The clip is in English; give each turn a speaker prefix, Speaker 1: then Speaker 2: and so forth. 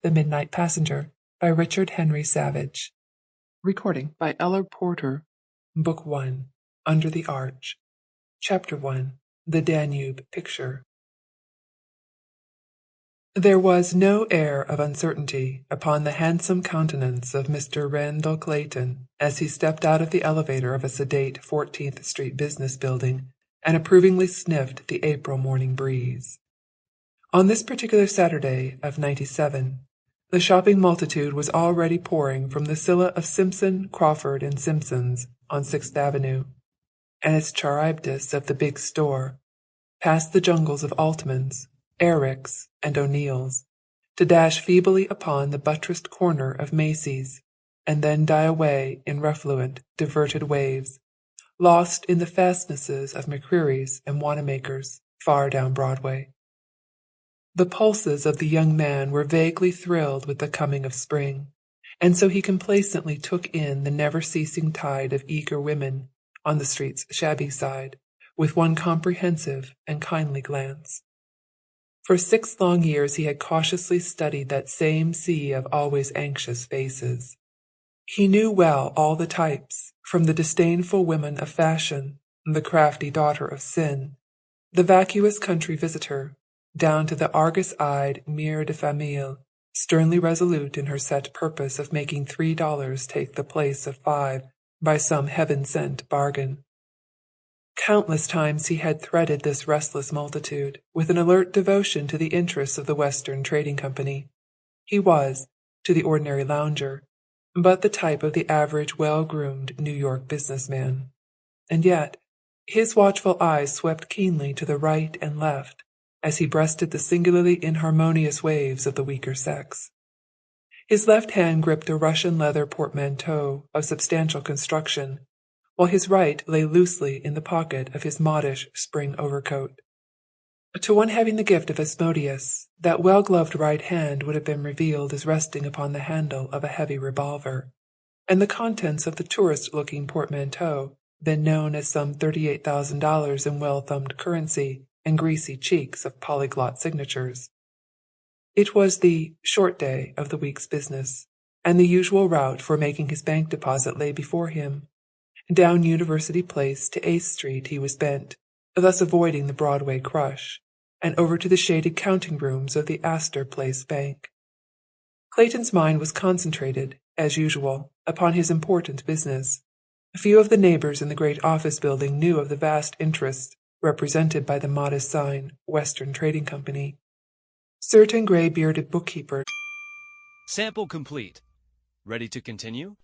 Speaker 1: The Midnight Passenger by Richard Henry Savage. Recording by Ella Porter. Book 1, Under the Arch. Chapter 1, The Danube Picture. There was no air of uncertainty upon the handsome countenance of Mr. Randall Clayton as he stepped out of the elevator of a sedate 14th Street business building and approvingly sniffed the April morning breeze. On this particular Saturday of '97, the shopping multitude was already pouring from the Scylla of Simpson, Crawford, and Simpson's on 6th Avenue, and its Charybdis of the big store, past the jungles of Altman's, Eric's, and O'Neill's, to dash feebly upon the buttressed corner of Macy's, and then die away in refluent, diverted waves, lost in the fastnesses of McCreary's and Wanamaker's, far down Broadway. The pulses of the young man were vaguely thrilled with the coming of spring, and so he complacently took in the never-ceasing tide of eager women on the street's shabby side with one comprehensive and kindly glance. For 6 long years he had cautiously studied that same sea of always anxious faces. He knew well all the types, from the disdainful woman of fashion, the crafty daughter of sin, the vacuous country visitor, down to the Argus-eyed mère de famille, sternly resolute in her set purpose of making $3 take the place of 5 by some heaven-sent bargain. Countless times he had threaded this restless multitude with an alert devotion to the interests of the Western Trading Company. He was, to the ordinary lounger, but the type of the average well-groomed New York businessman. And yet, his watchful eyes swept keenly to the right and left as he breasted the singularly inharmonious waves of the weaker sex. His left hand gripped a Russian leather portmanteau of substantial construction, while his right lay loosely in the pocket of his modish spring overcoat. To one having the gift of Asmodeus, that well-gloved right hand would have been revealed as resting upon the handle of a heavy revolver, and the contents of the tourist-looking portmanteau been known as some $38,000 in well-thumbed currency and greasy cheeks of polyglot signatures. It was the short day of the week's business, and the usual route for making his bank deposit lay before him. Down University Place to 8th Street he was bent, thus avoiding the Broadway crush, and over to the shaded counting rooms of the Astor Place Bank. Clayton's mind was concentrated, as usual, upon his important business. Few of the neighbors in the great office building knew of the vast interests represented by the modest sign, Western Trading Company. Certain gray-bearded bookkeepers.
Speaker 2: Sample complete. Ready to continue?